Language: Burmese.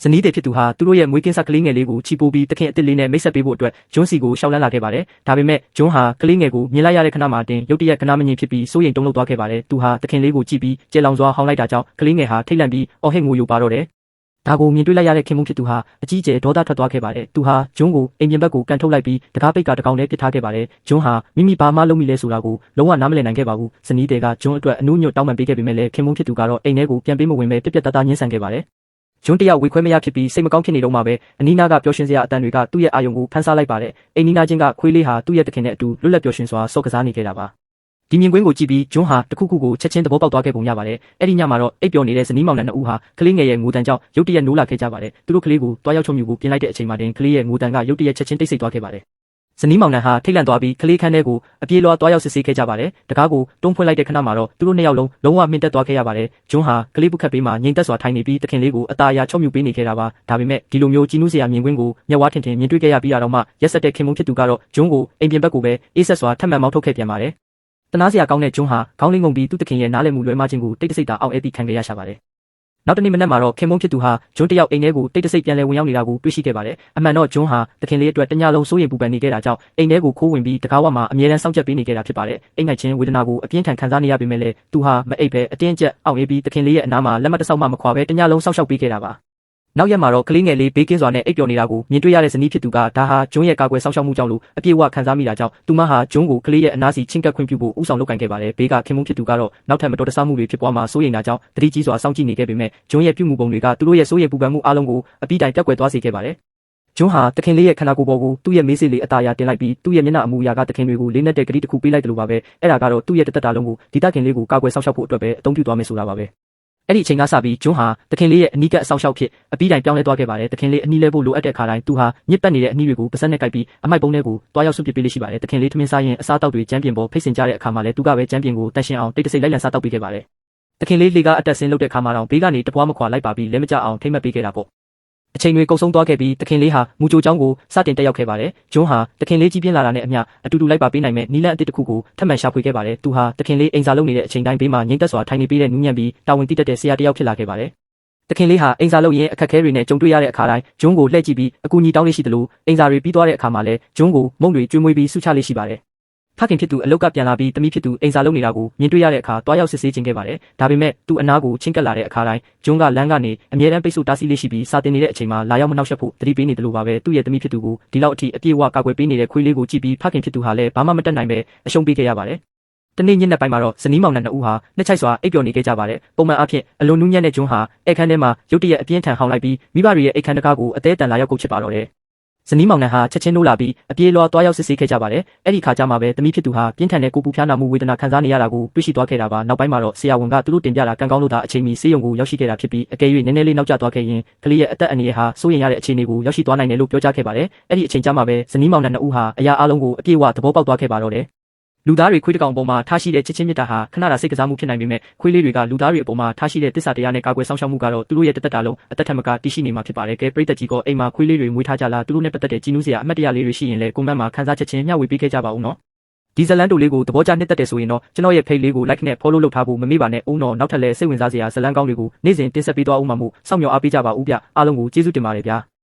ဇနီးတွေဖြစ်သူဟာသူတို့ရဲ့မွေးကင်းစကလေးငယ်လေးကိုချီပိုးပြီးတခင်အစ်စ်လေးနဲ့မိတ်ဆက်ပေးဖို့အတွက်ဂျွန်းစီကိုရှောက်လန်းလာခဲ့ပါတယ်။ဒါပေမဲ့ဂျွန်းဟာကလေးငယ်ကိုမြင်လိုက်ရတဲ့ခဏမှာတင်ရုတ်တရက်ကနားမငြိမ်ဖြစ်ပြီးစိုးရိမ်တုန်လှုပ်သွားခဲ့ပါတယ်။သူဟာတခင်လေးကိုကြည့်ပြီးကြဲလောင်စွာဟောင်းလိုက်တာကြောင့်ကလေးငယ်ဟာထိတ်လန့်ပြီးအော်ဟစ်ငိုယိုပါတော့တယ်။ဒါကိုမြင်တွေ့လိုက်ရတဲ့ခင်မုန်းဖြစ်သူဟာအကြီးကျယ်ဒေါသထွက်သွားခဲ့ပါတယ်။သူဟာဂျွန်းကိုအိမ်ပြင်ဘက်ကိုကန်ထုတ်လိုက်ပြီးတကားပိတ်ကတကောင်နဲ့ပစ်ထားခဲ့ပါတယ်။ဂျွန်းဟာမိမိဘာမှလုပ်မိလဲဆိုတာကိုလုံးဝနားမလည်နိုင်ခဲ့ပါဘူး။ဇနီးတွေကဂျွန်းအတွက်အနုညွတ်တောင်းပန်ပေးခဲ့ပေမဲ့လည်းခင်မုန်းဖြစ်သူကတော့အိမ်ထဲကိုပြန်ပေးမဝင်ပဲပြက်ပြက်သားသားညှင်းဆန်ခဲ့ပါတယ်။ဂျွန်းတယောက်ဝေခွဲမရဖြစ်ပြီးစိတ်မကောင်းဖြစ်နေတော့မှပဲအနီးနားကပျော်ရွှင်စရာအတန်တွေကသူ့ရဲ့အာယုံကိုဖန်ဆားလိုက်ပါတယ်။အိမ်နီးနားချင်းကခွေးလေးဟာသူ့ရဲ့တခင်နဲ့အတူလွတ်လပ်ပျော်ရွှင်စွာဆော့ကစားနေခဲ့တာပါ။ဒီမြင်ကွင်းကိုကြည့်ပြီးဂျွန်းဟာတခုခုကိုချက်ချင်းသဘောပေါက်သွားခဲ့ပုံရပါတယ်။အဲ့ဒီညမှာတော့အိပ်ပျော်နေတဲ့ဇနီးမောင်နှံနှစ်ဦးဟာကလေးငယ်ရဲ့ငိုတန်ကြောင့်ရုတ်တရက်နိုးလာခဲ့ကြပါတယ်။သူတို့ကလေးကိုတွားရောက်ချုံမြူကိုပြင်လိုက်တဲ့အချိန်မှာတင်ကလေးရဲ့ငိုတန်ကရုတ်တရက်ချက်ချင်းတိတ်ဆိတ်သွားခဲ့ပါတယ်။ဇနီးမောင်နှံဟာထိတ်လန့်သွားပြီးကလေးခန်းထဲကိုအပြေးလွှားတွားရောက်စစ်ဆေးခဲ့ကြပါတယ်။တကားကိုတွန်းဖွင့်လိုက်တဲ့ခဏမှာတော့သူတို့နှစ်ယောက်လုံးဝမှင်တက်သွားခဲ့ရပါတယ်။ဂျွန်းဟာကလေးပုခတ်ပေးမှာငြိမ်သက်စွာထိုင်နေပြီးတခင်လေးကိုအသားအရာချုံမြူပေးနေခဲ့တာပါ။ဒါပေမဲ့ဒီလိုမျိုးကြီးနူးစရာမြင်ကွင်းကိုမျက်ဝါးထင်ထင်မြင်တွေ့ခဲ့ရပြီးတော့မှရက်ဆက်တဲ့ခင်မုန်းဖြစ်သူကတော့ဂျွန်းကိုအိမ်ပြင်ဘက်ကိုပဲအေးဆက်စွာထပ်မံမောင်းထုတ်ခဲ့ပြန်ပါတယ်။တနာစရာကောင်းတဲ့ဂျွန်းဟာခေါင်းလေးငုံပြီးသူ့တခင်ရဲ့နားလည်မှုလွဲမှားခြင်းကိုတိတ်တဆိတ်တာအောက်အဲသည့်ခံခဲ့ရရှာပါတယ်။နောက်တနေ့မနက်မှာတော့ခင်မုန်းဖြစ်သူဟာဂျွန်းတယောက်အိမ်ထဲကိုတိတ်တဆိတ်ပြန်လည်ဝင်ရောက်နေတာကိုတွေ့ရှိခဲ့ပါတယ်။အမှန်တော့ဂျွန်းဟာတခင်လေးအတွက်တညလုံးစိုးရိမ်ပူပန်နေခဲ့တာကြောင့်အိမ်ထဲကိုခိုးဝင်ပြီးတကားဝမှာအမြဲတမ်းစောင့်ကြပ်ပေးနေခဲ့တာဖြစ်ပါတယ်။အိမ်ငိုက်ချင်းဝေဒနာကိုအပြင်းထန်ခံစားနေရပေမဲ့လည်းသူဟာမအိပ်ပဲအတင်းကျပ်အောင့်အေးပြီးတခင်လေးရဲ့အနားမှာလက်မတဆောက်မှမခွာပဲတညလုံးစောင့်ရှောက်ပေးခဲ့တာပါ။နောက်ရက်မှာတော့ကလေးငယ်လေးဘေးကင်းစွာနဲ့အိပ်ပျော်နေတာကိုမြင်တွေ့ရတဲ့ဇနီးဖြစ်သူကဒါဟာဂျွန်းရဲ့ကာကွယ်စောင့်ရှောက်မှုကြောင့်လို့အပြည့်အဝခံစားမိတာကြောင့်သူမဟာဂျွန်းကိုကလေးရဲ့အနားစီချင်းကပ်ခွင့်ပြုဖို့ဥဆောင်လုပ်ကင်ခဲ့ပါတယ်။ဘေးကခင်မုန်းဖြစ်သူကတော့နောက်ထပ်မတော်တဆမှုတွေဖြစ်ပွားမှာစိုးရိမ်တာကြောင့်တတိကြီးစွာစောင့်ကြည့်နေခဲ့ပေမဲ့ဂျွန်းရဲ့ပြုမှုပုံတွေကသူတို့ရဲ့စိုးရိမ်ပူပန်မှုအလုံးကိုအပြီးတိုင်ပျောက်ကွယ်သွားစေခဲ့ပါတယ်။ဂျွန်းဟာတခင်လေးရဲ့ခန္ဓာကိုယ်ပေါ်ကိုသူ့ရဲ့မေးစေးလေးအသားအရာတင်လိုက်ပြီးသူ့ရဲ့မျက်နှာအမူအရာကတခင်တွေကိုလေးနက်တဲ့ကတိတစ်ခုပေးလိုက်တယ်လို့ပါပဲ။အဲ့ဒါကတော့သူ့ရဲ့တသက်တာလုံးကိုဒီတခင်လေးကိုကာကွယ်စောင့်ရှောက်ဖို့အတွက်ပဲအသုံးပြုသွားမယ်ဆိုတာပါပဲ။အဲ့ဒီအချိန်ကစပြီးဂျွန်းဟာတခင်လေးရဲ့အနီးကပ်အဆောင်ရှောက်ဖြစ်အပြီးတိုင်ပြောင်းလဲသွားခဲ့ပါတယ်။တခင်လေးအနီးလဲဖို့လိုအပ်တဲ့ခါတိုင်းသူဟာညစ်ပတ်နေတဲ့အနီးတွေကိုပါးစပ်နဲ့ကိုက်ပြီးအမိုက်ပုံးထဲကိုတွားရောက်ဆွန့်ပစ်ပေးလိမ့်ရှိပါတယ်။တခင်လေးထမင်းစားရင်အစားအသောက်တွေကျမ်းပြင်ပေါ်ဖိတ်စင်ကြတဲ့အခါမှာလဲသူကပဲကျမ်းပြင်ကိုတန်ရှင်းအောင်တိတ်တဆိတ်လိုက်လံစားတောက်ပေးခဲ့ပါတယ်။တခင်လေးလေကအတက်ဆင်းလုပ်တဲ့ခါမှာတော့ဘေးကနေတပွားမခွာလိုက်ပါပြီးလဲမကြအောင်ထိမ့်မှတ်ပေးခဲ့တာပေါ့။အချိန်တွေကုန်ဆုံးသွားခဲ့ပြီးတခင်လေးဟာမူကြိုကျောင်းကိုစတင်တက်ရောက်ခဲ့ပါတယ်။ဂျွန်းဟာတခင်လေးကြီးပြင်းလာတာနဲ့အမျှအတူတူလိုက်ပါပေးနိုင်မဲ့နီလန်အစ်တစ်ခုကိုထပ်မံရှာဖွေခဲ့ပါတယ်။သူဟာတခင်လေးအိမ်စာလုပ်နေတဲ့အချိန်တိုင်းဘေးမှာငြိမ်သက်စွာထိုင်နေပြီးတဲ့နူးညံ့ပြီးတာဝန်သိတတ်တဲ့ဆရာတစ်ယောက်ဖြစ်လာခဲ့ပါတယ်။တခင်လေးဟာအိမ်စာလုပ်ရင်းအခက်အခဲတွေနဲ့ကြုံတွေ့ရတဲ့အခါတိုင်းဂျွန်းကိုလှည့်ကြည့်ပြီးအကူအညီတောင်းလေးရှိသလိုအိမ်စာတွေပြီးသွားတဲ့အခါမှာလည်းဂျွန်းကိုမုံတွေကျွေးမွေးပြီးဆုချလေးရှိပါတယ်။ဖခင်ဖြစ်သူအလုတ်ကပြန်လာပြီးတမိဖြစ်သူအိမ်စာလုပ်နေတာကိုမြင်တွေ့ရတဲ့အခါတွားရောက်စစ်ဆေးခြင်းခဲ့ပါတယ်။ဒါပေမဲ့သူ့အနားကိုချင်းကပ်လာတဲ့အခါတိုင်းဂျွန်းကလမ်းကနေအမြဲတမ်းပိတ်ဆို့တားဆီးလေးရှိပြီးစာတင်နေတဲ့အချိန်မှာလာရောက်မနှောက်ယှက်ဖို့တတိပေးနေတယ်လို့ပါပဲ။သူ့ရဲ့တမိဖြစ်သူကိုဒီလောက်အထိအပြည့်အဝကာကွယ်ပေးနေတဲ့ခွေးလေးကိုကြည့်ပြီးဖခင်ဖြစ်သူဟာလည်းဘာမှမတတ်နိုင်ပဲအရှုံးပေးခဲ့ရပါတယ်။တနေ့ညနေပိုင်းမှာတော့ဇနီးမောင်နှံနှစ်ဦးဟာနှစ်ချိုက်စွာအိပ်ပျော်နေခဲ့ကြပါတယ်။ပုံမှန်အားဖြင့်အလွန်နူးညံ့တဲ့ဂျွန်းဟာအိတ်ခမ်းထဲမှာရုတ်တရက်အပြင်းထန်ဟောင်းလိုက်ပြီးမိဘတွေရဲ့အိတ်ခမ်းတကားကိုအသေးအတန်လာရောက်ကုတ်ချစ်ပါတော့တယ်။ဇနီးမောင်နှံဟာချက်ချင်းနိုးလာပြီးအပြေးလွှားတွားရောက်စစ်ဆေးခဲ့ကြပါတယ်။အဲ့ဒီခါကျမှပဲတမိဖြစ်သူဟာပြင်းထန်တဲ့ကိုယ်ပူဖျားနာမှုဝေဒနာခံစားနေရတာကိုတွေ့ရှိသွားခဲ့တာပါ။နောက်ပိုင်းမှာတော့ဆရာဝန်ကသူတို့တင်ပြတာကံကောင်းလို့သာအချိန်မီဆေးရုံကိုရောက်ရှိခဲ့တာဖြစ်ပြီးအကယ်၍နည်းနည်းလေးနောက်ကျသွားခဲ့ရင်ကလေးရဲ့အသက်အန္တရာယ်ဟာစိုးရိမ်ရတဲ့အခြေအနေကိုရောက်ရှိသွားနိုင်တယ်လို့ပြောကြားခဲ့ပါတယ်။အဲ့ဒီအချိန်ကျမှပဲဇနီးမောင်နှံနှစ်ဦးဟာအရာအလုံးကိုအပြည့်အဝသဘောပေါက်သွားခဲ့ပါတော့တယ်။လူသားတွေခွေးတကောင်အပေါ်မှာထားရှိတဲ့ချစ်ချင်းမြတ်တာဟာခဏတာစိတ်ကစားမှုဖြစ်နိုင်ပေမဲ့ခွေးလေးတွေကလူသားတွေအပေါ်မှာထားရှိတဲ့တစ္ဆာတရားနဲ့ကာကွယ်ဆောင်ရှောက်မှုကတော့သူတို့ရဲ့တသက်တာလုံးအသက်ထက်မကတည်ရှိနေမှာဖြစ်ပါတယ်။ကဲပရိသတ်ကြီးကအိမ်မှာခွေးလေးတွေမွေးထားကြလားသူတို့နဲ့ပတ်သက်တဲ့ကြီးနူးစရာအမှတ်တရလေးတွေရှိရင်လည်းကွန်မန့်မှာခန်းစားချက်ချင်းမျှဝေပေးခဲ့ကြပါဦးနော်။ဒီဇလန်တိုလေးကိုသဘောကျနှစ်သက်တယ်ဆိုရင်တော့ကျွန်တော်ရဲ့ page လေးကို like နဲ့ follow လုပ်ထားဖို့မမေ့ပါနဲ့ဦးနော်နောက်ထပ်လည်းစိတ်ဝင်စားစရာဇလန်ကောင်းတွေကိုနေ့စဉ်တင်ဆက်ပေးသွားဦးမှာမို့စောင့်မျှော်အားပေးကြပါဦးဗျအားလုံးကိုကျေးဇူးတင်ပါတယ်ဗျာ။